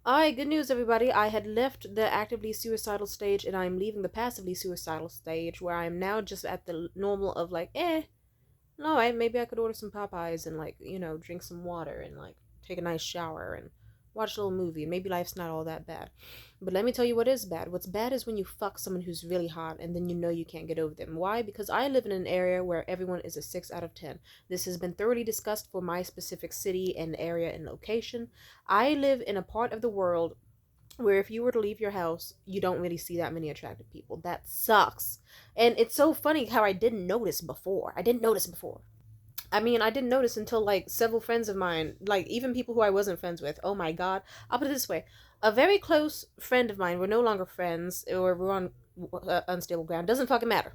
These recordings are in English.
Alright, good news, everybody. I had left the actively suicidal stage and I'm leaving the passively suicidal stage where I'm now just at the normal of like, alright, maybe I could order some Popeyes and like, drink some water and like take a nice shower and watch a little movie. Maybe life's not all that bad. But let me tell you what is bad. What's bad is when you fuck someone who's really hot and then you know you can't get over them. Why? Because I live in an area where everyone is a 6 out of 10. This has been thoroughly discussed for my specific city and area and location. I live in a part of the world where if you were to leave your house, you don't really see that many attractive people. That sucks. And it's so funny how I didn't notice before. I didn't notice before. I mean, I didn't notice until like several friends of mine, like even people who I wasn't friends with. Oh my god. I'll put it this way. A very close friend of mine, we're no longer friends, or we're on unstable ground, doesn't fucking matter.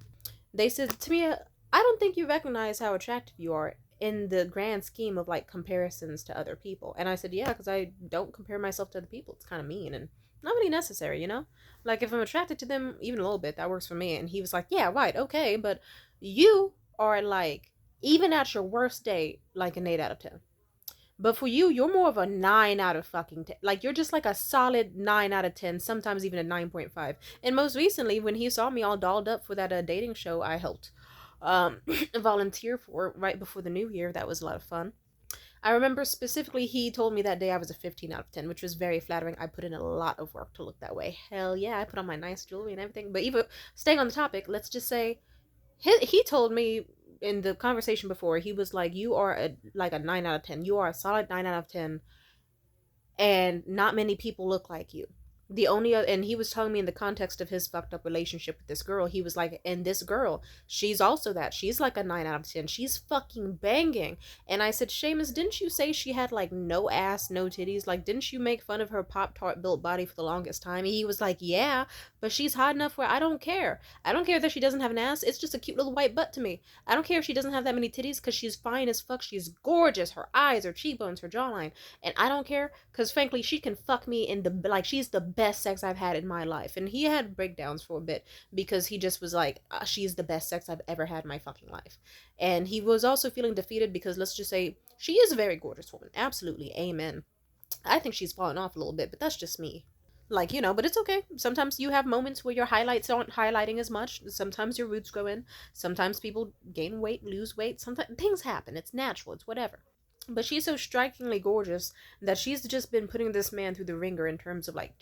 They said to me, I don't think you recognize how attractive you are in the grand scheme of like comparisons to other people. And I said, yeah, because I don't compare myself to other people. It's kind of mean and not really necessary, you know? Like if I'm attracted to them even a little bit, that works for me. And he was like, yeah, right, okay, but you are like, even at your worst day, like an 8 out of 10. But for you, you're more of a 9 out of fucking 10. Like, you're just like a solid 9 out of 10, sometimes even a 9.5. And most recently, when he saw me all dolled up for that dating show I helped volunteer for right before the new year, that was a lot of fun. I remember specifically he told me that day I was a 15 out of 10, which was very flattering. I put in a lot of work to look that way. Hell yeah, I put on my nice jewelry and everything. But even staying on the topic, let's just say he told me in the conversation before, he was like, you are like a 9 out of 10. You are a solid 9 out of 10, and not many people look like you. The only and he was telling me in the context of his fucked up relationship with this girl, he was like, and this girl, she's also that, she's like a 9 out of 10, she's fucking banging. And I said, Seamus, didn't you say she had like no ass, no titties? Like, didn't you make fun of her Pop Tart built body for the longest time? And he was like, yeah, but she's hot enough where I don't care. I don't care that she doesn't have an ass. It's just a cute little white butt to me. I don't care if she doesn't have that many titties, because she's fine as fuck. She's gorgeous. Her eyes, her cheekbones, her jawline. And I don't care because frankly she can fuck me in the, like, she's the best sex I've had in my life. And he had breakdowns for a bit because he just was like, she's the best sex I've ever had in my fucking life. And he was also feeling defeated because, let's just say, she is a very gorgeous woman, absolutely, amen. I think she's fallen off a little bit, but that's just me. Like, but it's okay. Sometimes you have moments where your highlights aren't highlighting as much. Sometimes your roots grow in. Sometimes people gain weight, lose weight. Sometimes things happen. It's natural. It's whatever. But she's so strikingly gorgeous that she's just been putting this man through the ringer in terms of like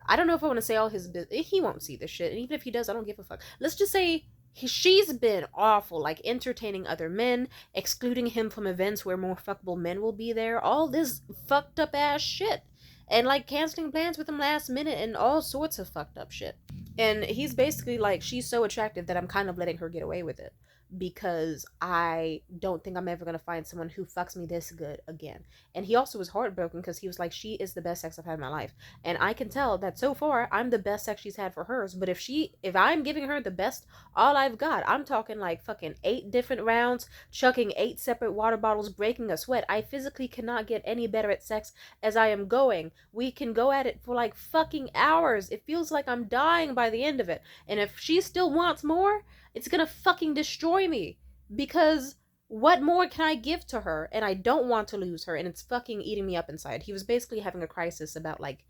I don't know if I want to say all his business. He won't see this shit, and even if he does, I don't give a fuck. Let's just say she's been awful, like entertaining other men, excluding him from events where more fuckable men will be there, all this fucked up ass shit, and like canceling plans with him last minute and all sorts of fucked up shit. And he's basically like, she's so attractive that I'm kind of letting her get away with it because I don't think I'm ever going to find someone who fucks me this good again. And he also was heartbroken because he was like, she is the best sex I've had in my life. And I can tell that so far I'm the best sex she's had for hers. But if I'm giving her the best, all I've got, I'm talking like fucking 8 different rounds, chucking 8 separate water bottles, breaking a sweat. I physically cannot get any better at sex as I am going. We can go at it for like fucking hours. It feels like I'm dying by the end of it. And if she still wants more, it's gonna fucking destroy me. Because what more can I give to her? And I don't want to lose her, and it's fucking eating me up inside. He was basically having a crisis about like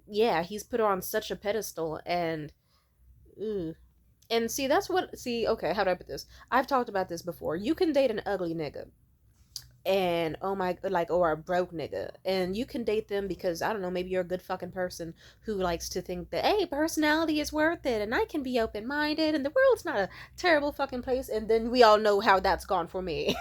yeah, he's put her on such a pedestal. And ooh. And see, that's what, see, okay, how do I put this? I've talked about this before. You can date an ugly nigga, and oh my, like, or a broke nigga, and you can date them because, I don't know, maybe you're a good fucking person who likes to think that, hey, personality is worth it and I can be open-minded and the world's not a terrible fucking place. And then we all know how that's gone for me.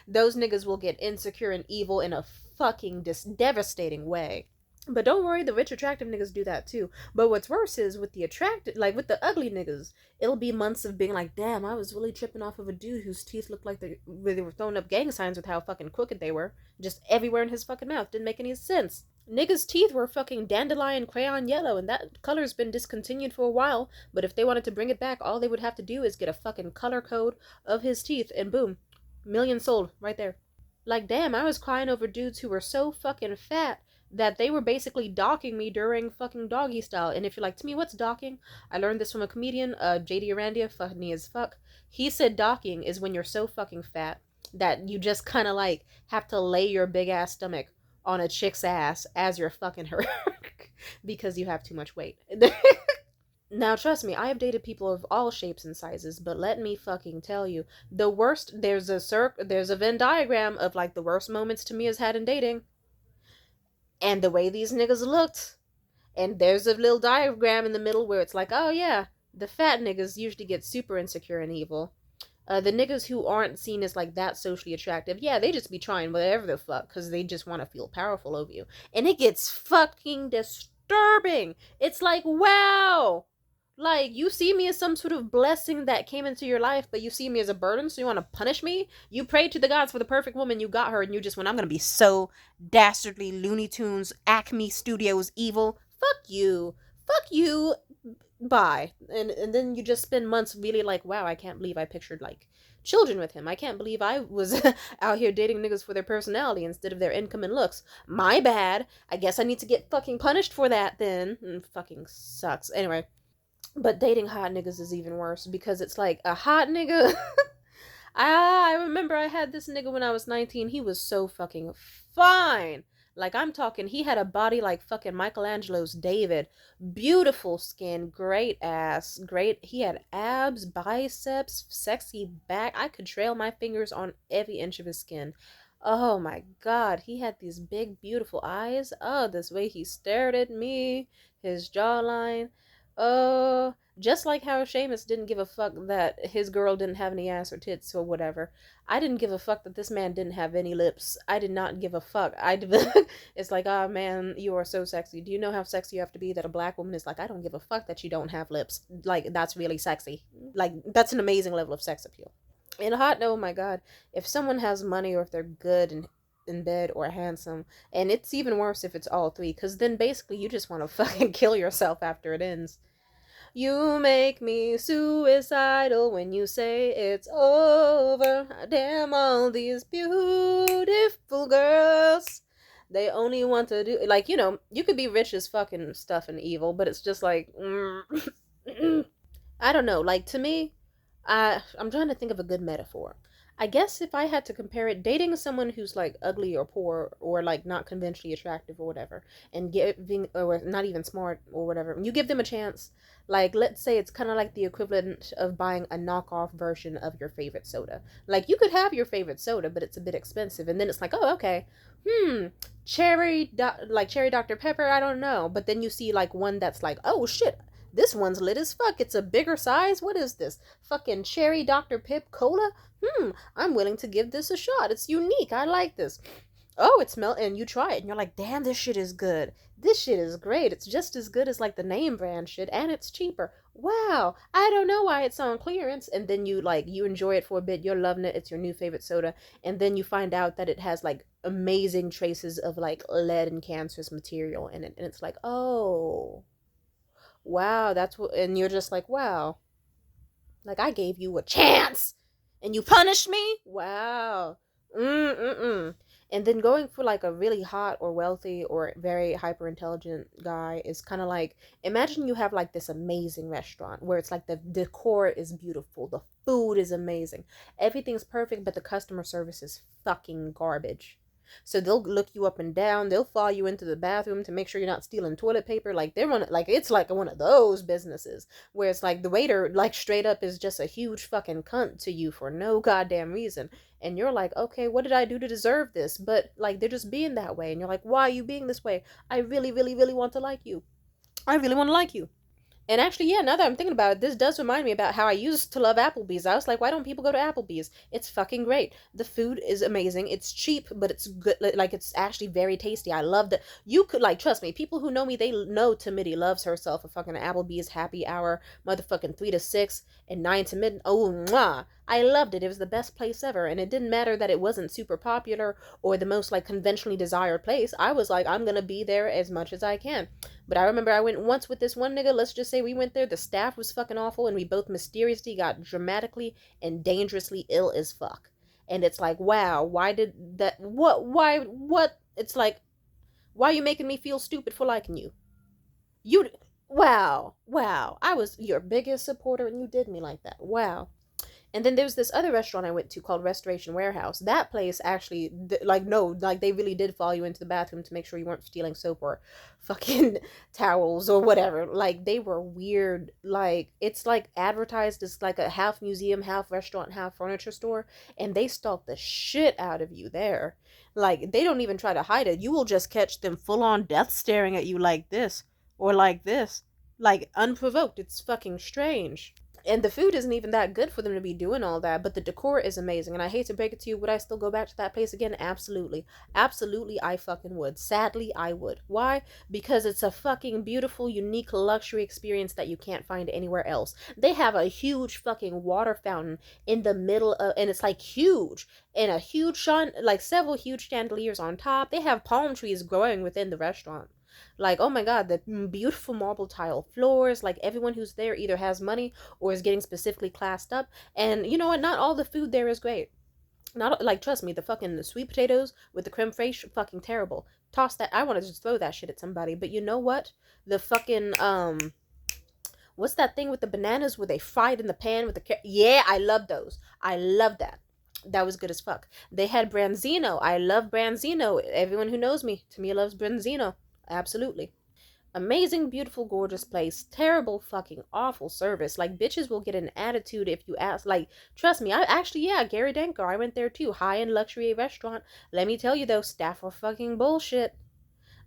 Those niggas will get insecure and evil in a fucking devastating way. But don't worry, the rich attractive niggas do that too. But what's worse is with the attractive, like with the ugly niggas, it'll be months of being like, damn, I was really tripping off of a dude whose teeth looked like they were throwing up gang signs with how fucking crooked they were. Just everywhere in his fucking mouth. Didn't make any sense. Niggas' teeth were fucking dandelion crayon yellow, and that color's been discontinued for a while. But if they wanted to bring it back, all they would have to do is get a fucking color code of his teeth, and boom, million sold right there. Like, damn, I was crying over dudes who were so fucking fat that they were basically docking me during fucking doggy style. And if you're like, to me, what's docking? I learned this from a comedian, JD Arandia, funny as fuck. He said docking is when you're so fucking fat that you just kind of like have to lay your big ass stomach on a chick's ass as you're fucking her because you have too much weight. Now, trust me, I have dated people of all shapes and sizes, but let me fucking tell you, the worst, there's a Venn diagram of like the worst moments to me has had in dating, and the way these niggas looked, and there's a little diagram in the middle where it's like, oh yeah, the fat niggas usually get super insecure and evil. The niggas who aren't seen as like that socially attractive, yeah, they just be trying whatever the fuck because they just want to feel powerful over you. And it gets fucking disturbing. It's like, wow. Like, you see me as some sort of blessing that came into your life, but you see me as a burden, so you want to punish me? You prayed to the gods for the perfect woman, you got her, and you just went, I'm going to be so dastardly Looney Tunes, Acme Studios evil. Fuck you. Fuck you. Bye. And then you just spend months really like, wow, I can't believe I pictured like children with him. I can't believe I was out here dating niggas for their personality instead of their income and looks. My bad. I guess I need to get fucking punished for that then. Fucking sucks. Anyway, but dating hot niggas is even worse because it's like a hot nigga. I remember I had this nigga when I was 19. He was so fucking fine. Like, I'm talking, he had a body like fucking Michelangelo's David. Beautiful skin, great ass, great. He had abs, biceps, sexy back. I could trail my fingers on every inch of his skin. Oh my god, he had these big, beautiful eyes. Oh, this way he stared at me, his jawline. Oh, just like how Seamus didn't give a fuck that his girl didn't have any ass or tits or whatever. I didn't give a fuck that this man didn't have any lips. I did not give a fuck. It's like, oh man, you are so sexy. Do you know how sexy you have to be that a black woman is like, I don't give a fuck that you don't have lips. Like, that's really sexy. Like, that's an amazing level of sex appeal. And hot, oh my god, if someone has money or if they're good and in bed or handsome, and it's even worse if it's all three, because then basically you just want to fucking kill yourself after it ends. You make me suicidal when you say it's over. Damn, all these beautiful girls. They only want to do, like, you could be rich as fucking stuff and evil, but it's just like, I don't know. Like, to me, I'm trying to think of a good metaphor. I guess if I had to compare it, dating someone who's like ugly or poor or like not conventionally attractive or whatever, and giving, or not even smart or whatever, you give them a chance. Like, let's say it's kind of like the equivalent of buying a knockoff version of your favorite soda. Like, you could have your favorite soda, but it's a bit expensive, and then it's like, oh, okay, like cherry Dr. Pepper, I don't know. But then you see like one that's like, oh shit, this one's lit as fuck. It's a bigger size. What is this? Fucking cherry Dr. Pip cola? I'm willing to give this a shot. It's unique. I like this. Oh, it smells, and you try it, and you're like, damn, this shit is good. This shit is great. It's just as good as like the name brand shit, and it's cheaper. Wow, I don't know why it's on clearance. And then you enjoy it for a bit. You're loving it. It's your new favorite soda, and then you find out that it has like amazing traces of like lead and cancerous material in it, and it's like, oh, wow, that's what, and you're just like, wow, like I gave you a chance and you punished me? Wow. Mm-mm-mm. And then going for like a really hot or wealthy or very hyper intelligent guy is kind of like, imagine you have like this amazing restaurant where it's like the decor is beautiful, the food is amazing, everything's perfect, but the customer service is fucking garbage. So they'll look you up and down. They'll follow you into the bathroom to make sure you're not stealing toilet paper. Like it's like one of those businesses where it's like the waiter, like straight up, is just a huge fucking cunt to you for no goddamn reason. And you're like, okay, what did I do to deserve this? But like they're just being that way, and you're like, why are you being this way? I really, really, really want to like you. I really want to like you. And actually, yeah, now that I'm thinking about it, this does remind me about how I used to love Applebee's. I was like, why don't people go to Applebee's? It's fucking great. The food is amazing. It's cheap, but it's good. Like, it's actually very tasty. I love that. You could, like, trust me, people who know me, they know Timidity loves herself a fucking Applebee's happy hour, motherfucking 3 to 6 and 9 to midnight. Oh, mwah. I loved it. It was the best place ever. And it didn't matter that it wasn't super popular or the most, like, conventionally desired place. I was like, I'm gonna be there as much as I can. But I remember I went once with this one nigga. Let's just say we went there. The staff was fucking awful, and we both mysteriously got dramatically and dangerously ill as fuck. And it's like, wow, why did that? What? It's like, why are you making me feel stupid for liking you? Wow. I was your biggest supporter, and you did me like that. Wow. And then there's this other restaurant I went to called Restoration Warehouse. That place actually, like, no, like, they really did follow you into the bathroom to make sure you weren't stealing soap or fucking towels or whatever. Like, they were weird. Like, it's like advertised as like a half museum, half restaurant, half furniture store. And they stalk the shit out of you there. Like, they don't even try to hide it. You will just catch them full on death staring at you like this or like this. Like, unprovoked. It's fucking strange. And the food isn't even that good for them to be doing all that, but the decor is amazing. And I hate to break it to you, would I still go back to that place again? Absolutely. Absolutely, I fucking would. Sadly, I would. Why? Because it's a fucking beautiful, unique luxury experience that you can't find anywhere else. They have a huge fucking water fountain in the middle of, and it's like huge, and a huge, like several huge chandeliers on top. They have palm trees growing within the restaurant. Like, oh my god, the beautiful marble tile floors. Like, everyone who's there either has money or is getting specifically classed up. And you know what? Not all the food there is great. Not like, trust me, the fucking sweet potatoes with the creme fraiche, fucking terrible. Toss that. I want to just throw that shit at somebody. But you know what? The fucking what's that thing with the bananas where they fry it in the pan with the yeah, I love those. I love that. That was good as fuck. They had branzino. I love branzino. Everyone who knows me, to me, loves branzino. Absolutely. Amazing, beautiful, gorgeous place. Terrible, fucking awful service. Like, bitches will get an attitude if you ask. Like, trust me, I actually, yeah, Gary Denker, I went there too. High end luxury restaurant. Let me tell you though, staff are fucking bullshit.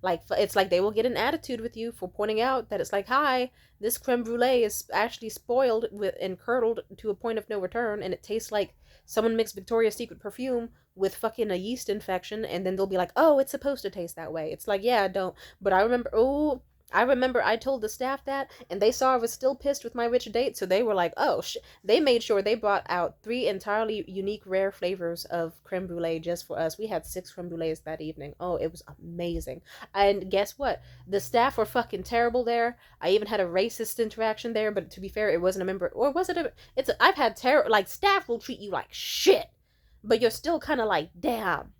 Like, it's like they will get an attitude with you for pointing out that it's like, hi, this creme brulee is actually spoiled with and curdled to a point of no return, and it tastes like someone mixed Victoria's Secret perfume with fucking a yeast infection, and then they'll be like, oh, it's supposed to taste that way. It's like, yeah, don't. But I remember I told the staff that, and they saw I was still pissed with my rich date, so they were like, oh, they made sure they brought out 3 entirely unique, rare flavors of creme brulee just for us. We had 6 creme brulees that evening. Oh, it was amazing. And guess what? The staff were fucking terrible there. I even had a racist interaction there, but to be fair, it wasn't a member, or was it I've had like, staff will treat you like shit, but you're still kind of like, damn.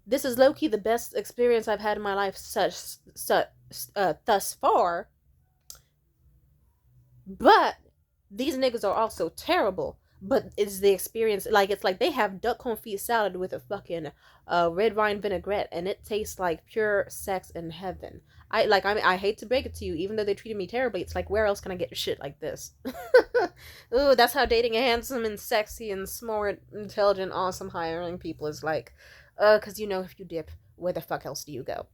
This is low-key the best experience I've had in my life thus far, but these niggas are also terrible. But it's the experience. Like, it's like they have duck confit salad with a fucking red wine vinaigrette, and it tastes like pure sex in heaven. I hate to break it to you, even though they treated me terribly, it's like, where else can I get shit like this? Ooh, that's how dating a handsome and sexy and smart, intelligent, awesome, high-earning people is like. Because you know, if you dip, where the fuck else do you go?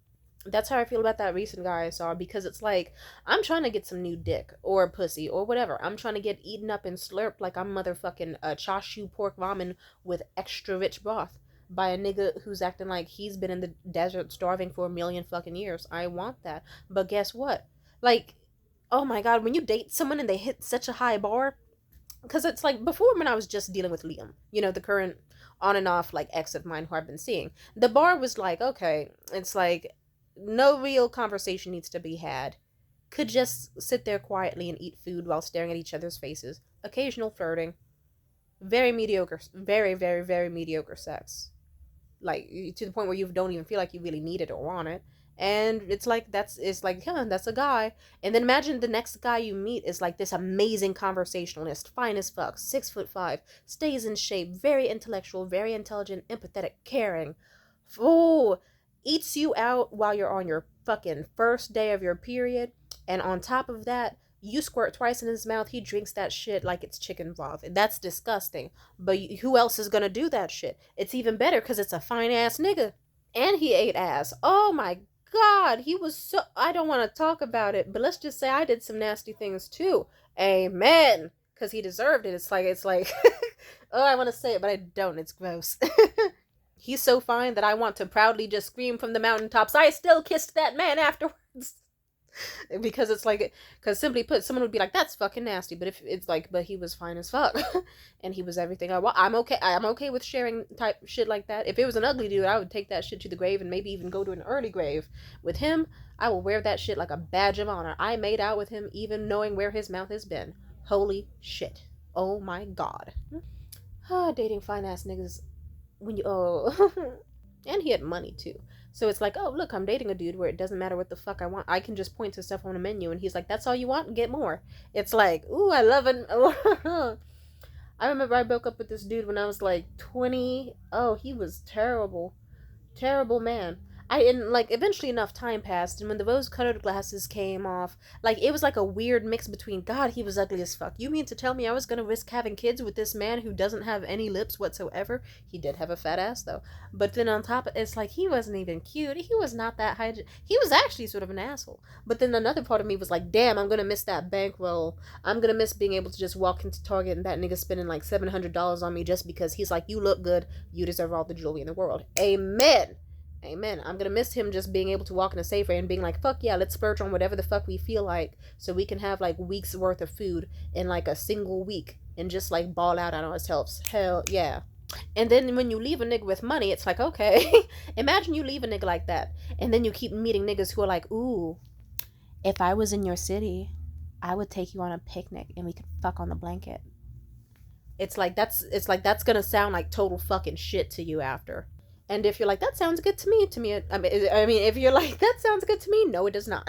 That's how I feel about that recent guy I saw, because it's like, I'm trying to get some new dick or pussy or whatever. I'm trying to get eaten up and slurped like I'm motherfucking chashu pork ramen with extra rich broth by a nigga who's acting like he's been in the desert starving for a million fucking years. I want that. But guess what? Like, oh my god, when you date someone and they hit such a high bar, because it's like, before, when I was just dealing with Liam, you know, the current on and off like ex of mine who I've been seeing, the bar was like, okay, it's like, no real conversation needs to be had. Could just sit there quietly and eat food while staring at each other's faces. Occasional flirting. Very mediocre, very, very, very mediocre sex. Like, to the point where you don't even feel like you really need it or want it. And it's like, it's like, huh, that's a guy. And then imagine the next guy you meet is like this amazing conversationalist, fine as fuck, 6'5", stays in shape, very intellectual, very intelligent, empathetic, caring. Oh, eats you out while you're on your fucking first day of your period, and on top of that, you squirt twice in his mouth, he drinks that shit like it's chicken broth. That's disgusting. But who else is gonna do that shit? It's even better because it's a fine ass nigga. And he ate ass. Oh my god, he was so... I don't want to talk about it, but let's just say I did some nasty things too. Amen. Because he deserved it. It's like... oh, I want to say it, but I don't. It's gross. He's so fine that I want to proudly just scream from the mountaintops, I still kissed that man afterwards. Because it's like, because simply put, someone would be like, that's fucking nasty, but if it's like, but he was fine as fuck. And he was everything I want. I'm okay with sharing type shit like that. If it was an ugly dude, I would take that shit to the grave, and maybe even go to an early grave. With him, I will wear that shit like a badge of honor. I made out with him even knowing where his mouth has been. Holy shit. Oh my god. Dating fine ass niggas when you, oh. And he had money too. So it's like, oh, look, I'm dating a dude where it doesn't matter what the fuck I want. I can just point to stuff on a menu, and he's like, that's all you want? Get more. It's like, ooh, I love it. I remember I broke up with this dude when I was like 20. Oh, he was terrible. Terrible man. I and like eventually enough time passed, and when the rose-colored glasses came off, like it was like a weird mix between God, he was ugly as fuck. You mean to tell me I was gonna risk having kids with this man who doesn't have any lips whatsoever? He did have a fat ass though, but then on top, it's like he wasn't even cute. He was not that high. He was actually sort of an asshole. But then another part of me was like, damn, I'm gonna miss that bankroll. I'm gonna miss being able to just walk into Target and that nigga spending like $700 on me just because he's like, you look good, you deserve all the jewelry in the world. Amen. Amen. I'm gonna miss him just being able to walk in a Safeway and being like, fuck yeah, let's splurge on whatever the fuck we feel like so we can have like weeks worth of food in like a single week and just like ball out on ourselves. Hell yeah. And then when you leave a nigga with money, it's like, okay, imagine you leave a nigga like that and then you keep meeting niggas who are like, ooh, if I was in your city, I would take you on a picnic and we could fuck on the blanket. It's like that's gonna sound like total fucking shit to you after. And if you're like, that sounds good to me, I mean, if you're like, that sounds good to me, no, it does not.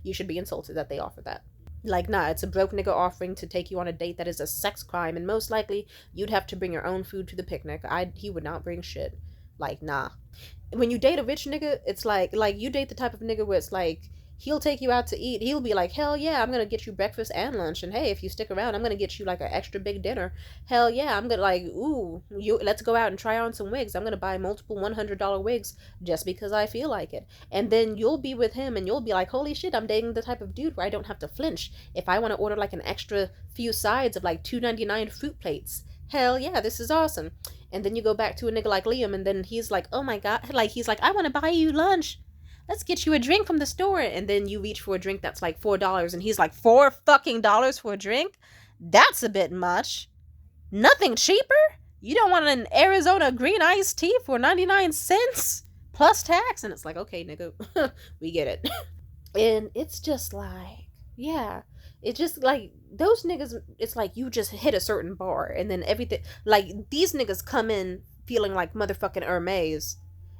You should be insulted that they offer that. Like, nah, it's a broke nigga offering to take you on a date that is a sex crime, and most likely you'd have to bring your own food to the picnic. He would not bring shit. Like, nah. When you date a rich nigga, it's like you date the type of nigga where it's like he'll take you out to eat. He'll be like, hell yeah, I'm gonna get you breakfast and lunch, and hey, if you stick around, I'm gonna get you like an extra big dinner. Hell yeah, I'm gonna like, ooh, you let's go out and try on some wigs. I'm gonna buy multiple $100 wigs just because I feel like it. And then you'll be with him, and you'll be like, holy shit, I'm dating the type of dude where I don't have to flinch if I want to order like an extra few sides of like $2.99 fruit plates. Hell yeah, this is awesome. And then you go back to a nigga like Liam, and then he's like, oh my god, like he's like, I want to buy you lunch. Let's get you a drink from the store. And then you reach for a drink that's like $4, and he's like, $4 for a drink? That's a bit much. Nothing cheaper? You don't want an Arizona green iced tea for 99 cents plus tax? And it's like, okay, nigga, we get it. And it's just like, yeah, it's just like those niggas, it's like you just hit a certain bar and then everything, like these niggas come in feeling like motherfucking Hermes,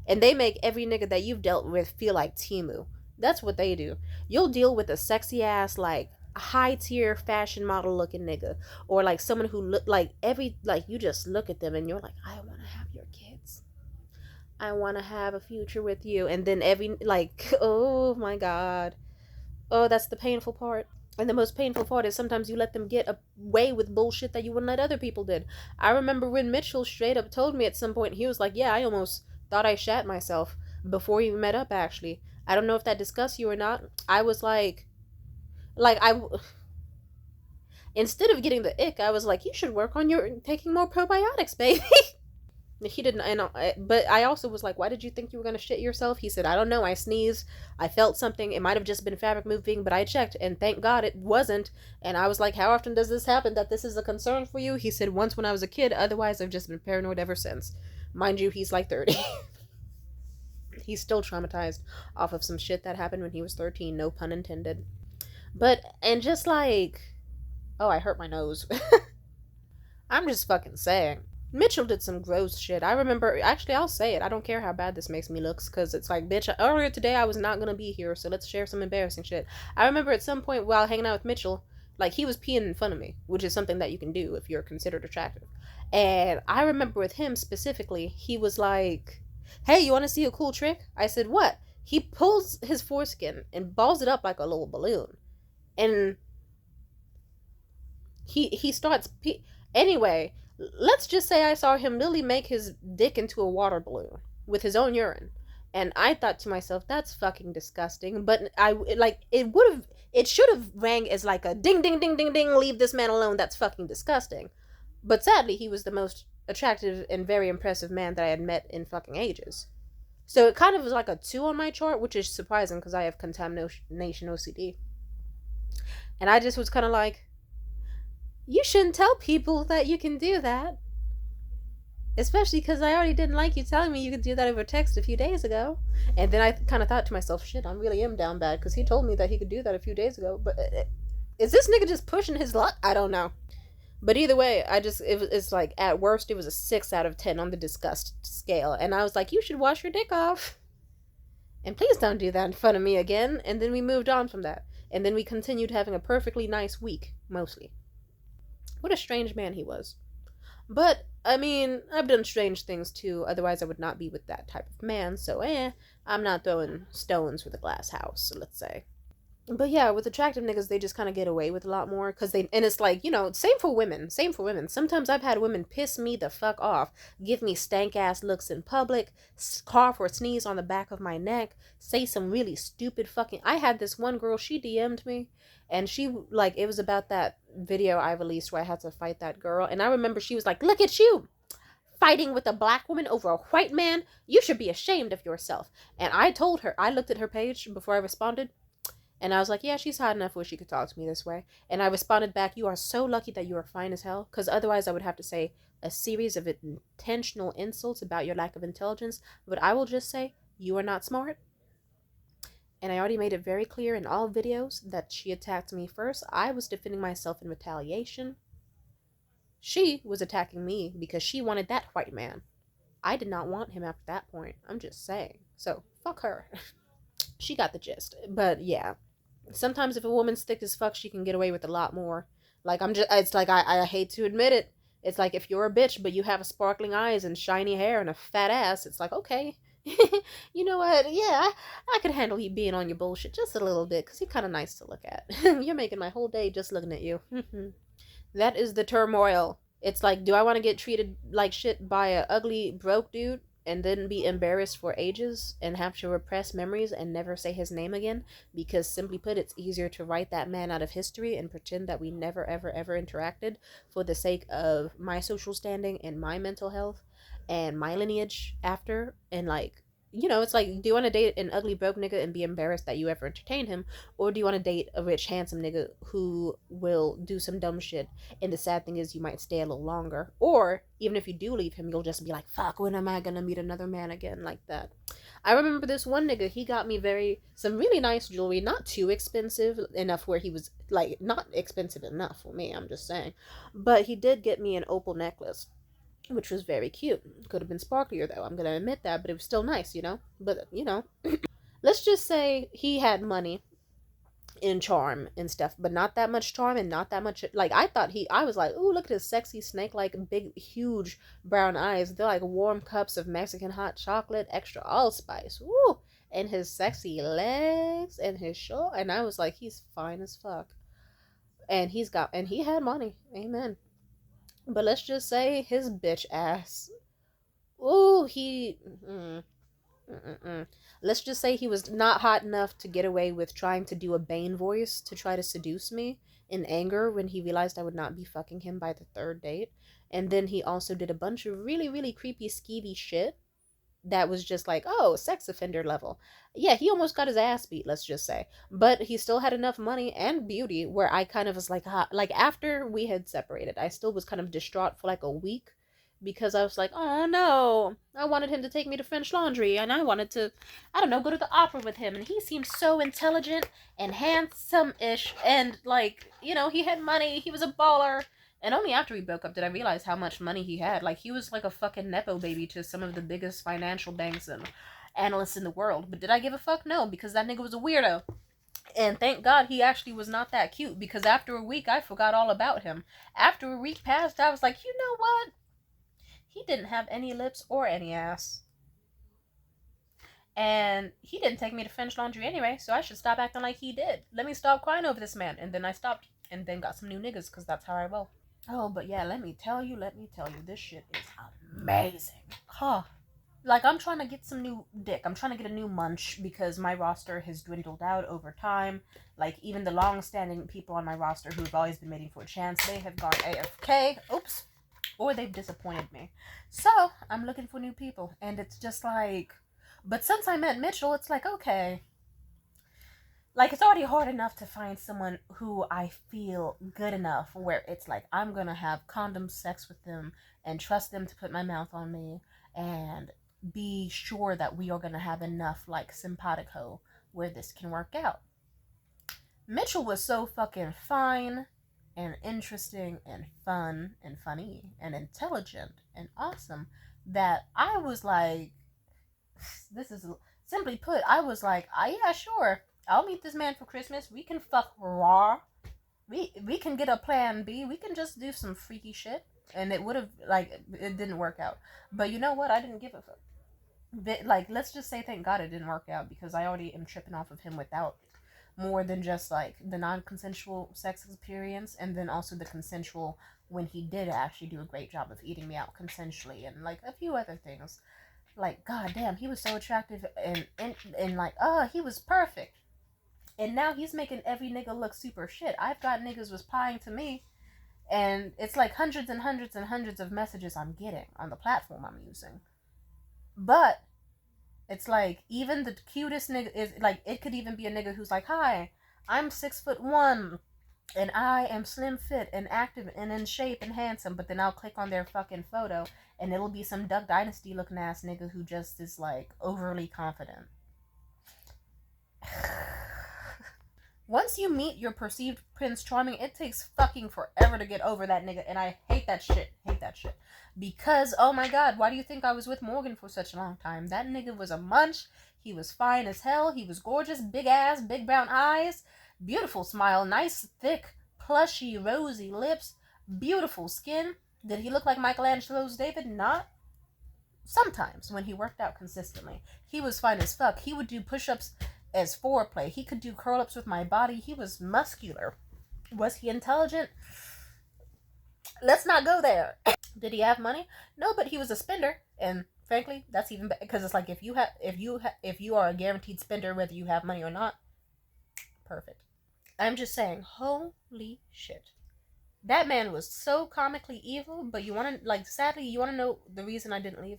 and they make every nigga that you've dealt with feel like Timu. That's what they do. You'll deal with a sexy ass, like high tier fashion model looking nigga, or like someone who look like you just look at them and you're like, I want to have your kids, I want to have a future with you. And then every, like, oh my god. Oh, that's the painful part. And the most painful part is sometimes you let them get away with bullshit that you wouldn't let other people did. I remember when Mitchell straight up told me at some point, he was like, yeah, I almost thought I shat myself before we met up, actually. I don't know if that disgusts you or not. I was like, instead of getting the ick, I was like, you should work on your taking more probiotics, baby. He didn't, but I also was like, why did you think you were gonna shit yourself? He said, I don't know, I sneezed, I felt something, it might have just been fabric moving, but I checked, and thank God it wasn't. And I was like, how often does this happen, that this is a concern for you? He said, once when I was a kid, otherwise I've just been paranoid ever since. Mind you, he's like 30. He's still traumatized off of some shit that happened when he was 13, no pun intended. But, and just like, oh, I hurt my nose. I'm just fucking saying. Mitchell did some gross shit. I remember, actually, I'll say it. I don't care how bad this makes me look, because it's like, bitch, earlier today I was not gonna be here, so let's share some embarrassing shit. I remember at some point while hanging out with Mitchell, like, he was peeing in front of me, which is something that you can do if you're considered attractive. And I remember with him specifically, he was like, hey, you want to see a cool trick? I said, what? He pulls his foreskin and balls it up like a little balloon. And he starts anyway, let's just say I saw him literally make his dick into a water balloon with his own urine. And I thought to myself, that's fucking disgusting. But it should have rang as like a ding, ding, ding, ding, ding, leave this man alone, that's fucking disgusting. But sadly, he was the most attractive and very impressive man that I had met in fucking ages. So it kind of was like a 2 on my chart, which is surprising because I have contamination OCD. And I just was kind of like, you shouldn't tell people that you can do that. Especially because I already didn't like you telling me you could do that over text a few days ago. And then I kind of thought to myself, shit, I really am down bad because he told me that he could do that a few days ago. But is this nigga just pushing his luck? I don't know. But either way, it's like, at worst, it was a 6 out of 10 on the disgust scale. And I was like, you should wash your dick off. And please don't do that in front of me again. And then we moved on from that. And then we continued having a perfectly nice week, mostly. What a strange man he was. But I mean, I've done strange things too. Otherwise, I would not be with that type of man. So, I'm not throwing stones with a glass house. Let's say. But yeah, with attractive niggas, they just kind of get away with a lot more because they, and it's like, same for women. Same for women. Sometimes I've had women piss me the fuck off, give me stank ass looks in public, cough or sneeze on the back of my neck, say some really stupid fucking. I had this one girl, she DM'd me, and she, like, it was about that video I released where I had to fight that girl. And I remember she was like, look at you fighting with a black woman over a white man. You should be ashamed of yourself. And I told her, I looked at her page before I responded. And I was like, yeah, she's hot enough where she could talk to me this way. And I responded back, you are so lucky that you are fine as hell. Because otherwise, I would have to say a series of intentional insults about your lack of intelligence. But I will just say, you are not smart. And I already made it very clear in all videos that she attacked me first. I was defending myself in retaliation. She was attacking me because she wanted that white man. I did not want him after that point. I'm just saying. So, fuck her. She got the gist. But yeah, sometimes if a woman's thick as fuck, she can get away with a lot more. Like, it's like, I hate to admit it. It's like, if you're a bitch, but you have sparkling eyes and shiny hair and a fat ass, it's like, okay. You know what? Yeah, I could handle you being on your bullshit just a little bit, because you're kind of nice to look at. You're making my whole day just looking at you. That is the turmoil. It's like, do I want to get treated like shit by a ugly, broke dude and then be embarrassed for ages and have to repress memories and never say his name again? Because simply put, it's easier to write that man out of history and pretend that we never, ever, ever interacted for the sake of my social standing and my mental health and my lineage after. And like, it's like, do you want to date an ugly broke nigga and be embarrassed that you ever entertained him? Or do you want to date a rich, handsome nigga who will do some dumb shit? And the sad thing is, you might stay a little longer. Or even if you do leave him, you'll just be like, fuck, when am I gonna meet another man again like that? I remember this one nigga, he got me some really nice jewelry, not too expensive enough where he was like, not expensive enough for me, I'm just saying. But he did get me an opal necklace, which was very cute. Could have been sparklier though, I'm gonna admit that, but it was still nice, But, let's just say he had money in charm and stuff, but not that much charm and not that much. Like, I was like, ooh, look at his sexy snake like big, huge brown eyes. They're like warm cups of Mexican hot chocolate, extra allspice. Woo! And his sexy legs and his short. And I was like, he's fine as fuck. And he had money. Amen. But let's just say his bitch ass. Ooh, Mm-mm. Let's just say he was not hot enough to get away with trying to do a Bane voice to try to seduce me in anger when he realized I would not be fucking him by the third date. And then he also did a bunch of really, really creepy, skeevy shit that was just like, oh, sex offender level. Yeah, he almost got his ass beat, let's just say. But he still had enough money and beauty where I kind of was like, like after we had separated, I still was kind of distraught for like a week because I was like, oh no, I wanted him to take me to French Laundry and I wanted to, I don't know, go to the opera with him. And he seemed so intelligent and handsome-ish and like, he had money, he was a baller. And only after we broke up did I realize how much money he had. Like, he was like a fucking nepo baby to some of the biggest financial banks and analysts in the world. But did I give a fuck? No, because that nigga was a weirdo. And thank God he actually was not that cute, because after a week I forgot all about him. After a week passed, I was like, you know what? He didn't have any lips or any ass. And he didn't take me to French Laundry anyway, so I should stop acting like he did. Let me stop crying over this man. And then I stopped and then got some new niggas, because that's how I roll. Oh, but yeah, let me tell you, this shit is amazing. Huh. Like, I'm trying to get some new dick. I'm trying to get a new munch because my roster has dwindled out over time. Like, even the long-standing people on my roster who have always been waiting for a chance, they have gone AFK. Oops. Or they've disappointed me. So, I'm looking for new people. And it's just like... But since I met Mitchell, it's like, okay... Like, it's already hard enough to find someone who I feel good enough where it's like, I'm gonna have condom sex with them and trust them to put my mouth on me and be sure that we are gonna have enough, like, simpatico where this can work out. Mitchell was so fucking fine and interesting and fun and funny and intelligent and awesome that I was like, this is, simply put, I was like, yeah, sure. I'll meet this man for Christmas. We can fuck raw. We can get a plan B. We can just do some freaky shit. and it would have like it didn't work out. But you know what? I didn't give a fuck. Like, let's just say thank God it didn't work out because I already am tripping off of him without more than just like the non-consensual sex experience, and then also the consensual when he did actually do a great job of eating me out consensually and like a few other things. Like, god damn, he was so attractive and like, he was perfect. And now he's making every nigga look super shit. I've got niggas responding to me, and it's like hundreds and hundreds and hundreds of messages I'm getting on the platform I'm using. But it's like even the cutest nigga is like, it could even be a nigga who's like, "Hi, I'm 6'1" and I am slim fit and active and in shape and handsome," but then I'll click on their fucking photo and it'll be some Duck Dynasty looking ass nigga who just is like overly confident. Once you meet your perceived Prince Charming, it takes fucking forever to get over that nigga, and I hate that shit. Hate that shit. Because, oh my god, why do you think I was with Morgan for such a long time? That nigga was a munch. He was fine as hell. He was gorgeous. Big ass, big brown eyes, beautiful smile, nice, thick, plushy, rosy lips, beautiful skin. Did he look like Michelangelo's David? Not. Sometimes, when he worked out consistently. He was fine as fuck. He would do push-ups as foreplay. He could do curl-ups with my body. He was muscular. Was he intelligent? Let's not go there. Did he have money? No, but he was a spender, and frankly, that's even better because it's like if you are a guaranteed spender whether you have money or not, perfect. I'm just saying, holy shit. That man was so comically evil, but you want to, like, sadly, you want to know the reason I didn't leave?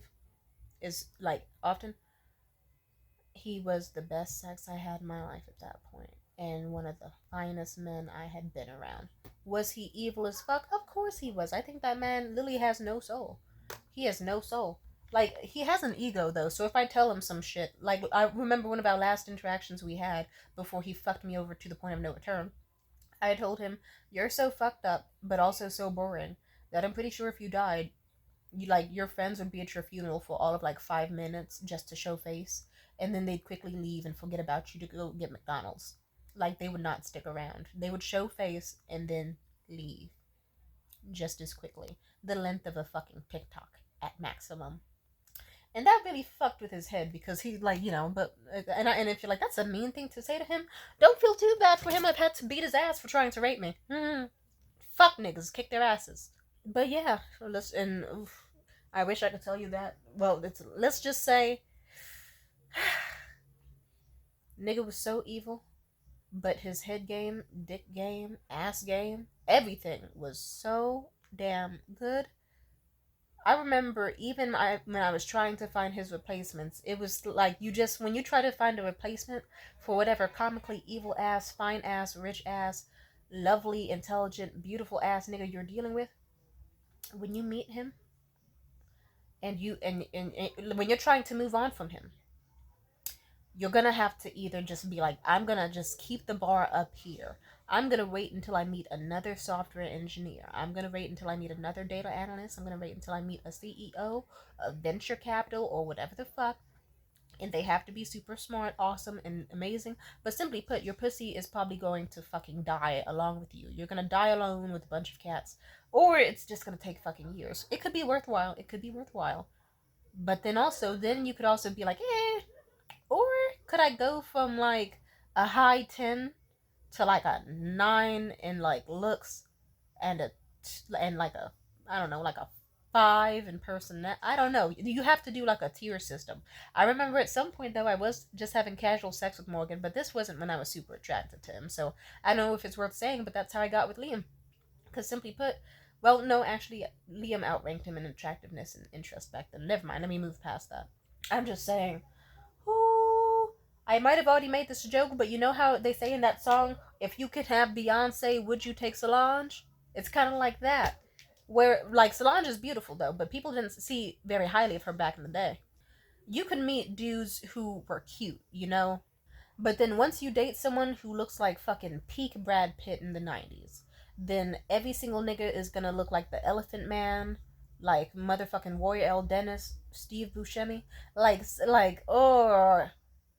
Is, like, often, he was the best sex I had in my life at that point, and one of the finest men I had been around. Was he evil as fuck? Of course he was. I think that man literally has no soul. He has no soul. Like, he has an ego, though, so if I tell him some shit, like, I remember one of our last interactions we had before he fucked me over to the point of no return. I told him, "You're so fucked up, but also so boring, that I'm pretty sure if you died, your friends would be at your funeral for all of like 5 minutes just to show face, and then they'd quickly leave and forget about you to go get McDonald's. Like, they would not stick around. They would show face and then leave just as quickly. The length of a fucking TikTok at maximum." And that really fucked with his head because he, like, but, and if you're like, that's a mean thing to say to him, don't feel too bad for him. I've had to beat his ass for trying to rape me. Fuck niggas, kick their asses. But yeah, I wish I could tell you that. Well, let's just say, nigga was so evil, but his head game, dick game, ass game, everything was so damn good. I remember even when I was trying to find his replacements, it was like when you try to find a replacement for whatever comically evil ass, fine ass, rich ass, lovely, intelligent, beautiful ass nigga you're dealing with, when you meet him and when you're trying to move on from him, you're gonna have to either just be like, I'm gonna just keep the bar up here. I'm gonna wait until I meet another software engineer. I'm gonna wait until I meet another data analyst. I'm gonna wait until I meet a CEO, a venture capital, or whatever the fuck. And they have to be super smart, awesome, and amazing. But simply put, your pussy is probably going to fucking die along with you. You're gonna die alone with a bunch of cats. Or it's just gonna take fucking years. It could be worthwhile. It could be worthwhile. But then you could also be like, or could I go from like a high 10 to like a 9 in like looks and like a, I don't know, like a 5 in person? I don't know. You have to do like a tier system. I remember at some point though I was just having casual sex with Morgan, but this wasn't when I was super attracted to him. So I don't know if it's worth saying, but that's how I got with Liam. Because simply put, well, no, actually, Liam outranked him in attractiveness and interest back then. Never mind, let me move past that. I'm just saying, ooh, I might have already made this joke, but you know how they say in that song, if you could have Beyonce, would you take Solange? It's kind of like that. Where, like, Solange is beautiful, though, but people didn't see very highly of her back in the day. You could meet dudes who were cute, But then once you date someone who looks like fucking peak Brad Pitt in the 90s, then every single nigga is gonna look like the Elephant Man, like motherfucking Warrior L. Dennis, Steve Buscemi.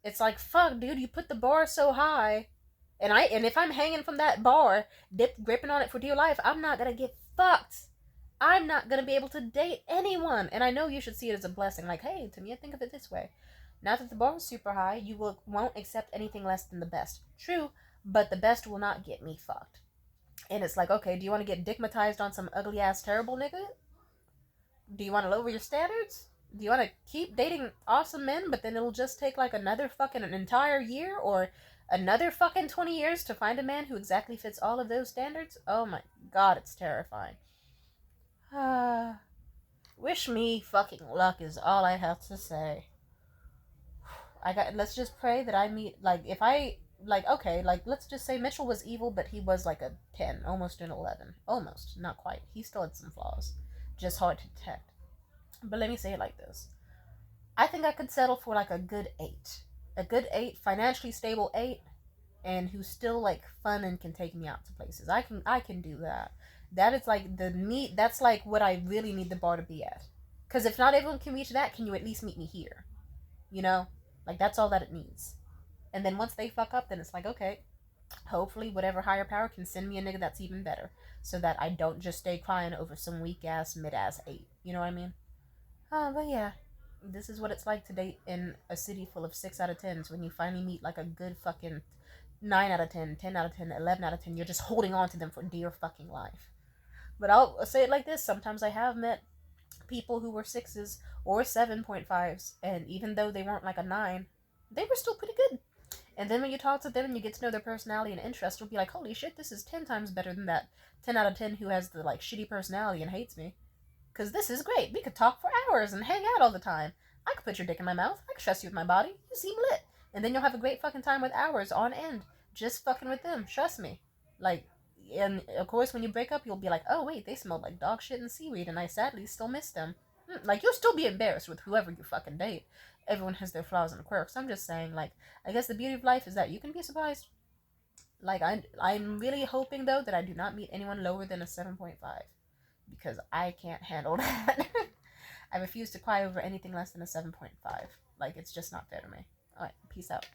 It's like, fuck, dude, you put the bar so high. And if I'm hanging from that bar, gripping on it for dear life, I'm not gonna get fucked. I'm not gonna be able to date anyone. And I know you should see it as a blessing. Like, hey, Tamia, think of it this way. Now that the bar is super high, you won't accept anything less than the best. True, but the best will not get me fucked. And it's like, okay, do you want to get digmatized on some ugly ass terrible nigga? Do you want to lower your standards? Do you want to keep dating awesome men, but then it'll just take like another fucking an entire year or another fucking 20 years to find a man who exactly fits all of those standards? Oh my god, it's terrifying. Wish me fucking luck is all I have to say. Let's just pray that I meet, like, if I, like, okay, like, let's just say Mitchell was evil, but he was like a 10, almost an 11. Almost, not quite. He still had some flaws. Just hard to detect. But let me say it like this. I think I could settle for like a good 8. A good 8, financially stable 8, and who's still like fun and can take me out to places. I can do that. That is like that's like what I really need the bar to be at. Cuz if not everyone can reach that, can you at least meet me here? You know? Like that's all that it needs. And then once they fuck up, then it's like, okay, hopefully whatever higher power can send me a nigga that's even better so that I don't just stay crying over some weak ass mid ass 8. You know what I mean? But yeah, this is what it's like to date in a city full of 6 out of 10s when you finally meet like a good fucking 9 out of 10, 10 out of 10, 11 out of 10. You're just holding on to them for dear fucking life. But I'll say it like this. Sometimes I have met people who were 6s or 7.5s, and even though they weren't like a 9, they were still pretty good. And then when you talk to them and you get to know their personality and interest, you'll be like, holy shit, this is 10 times better than that 10 out of 10 who has the like shitty personality and hates me. Because this is great. We could talk for hours and hang out all the time. I could put your dick in my mouth. I could trust you with my body. You seem lit. And then you'll have a great fucking time with hours on end. Just fucking with them. Trust me. Like, and of course, when you break up, you'll be like, oh, wait, they smelled like dog shit and seaweed, and I sadly still miss them. Like, you'll still be embarrassed with whoever you fucking date. Everyone has their flaws and quirks. I'm just saying, like, I guess the beauty of life is that you can be surprised. Like, I'm really hoping, though, that I do not meet anyone lower than a 7.5. Because I can't handle that. I refuse to cry over anything less than a 7.5. Like, it's just not fair to me. Alright, peace out.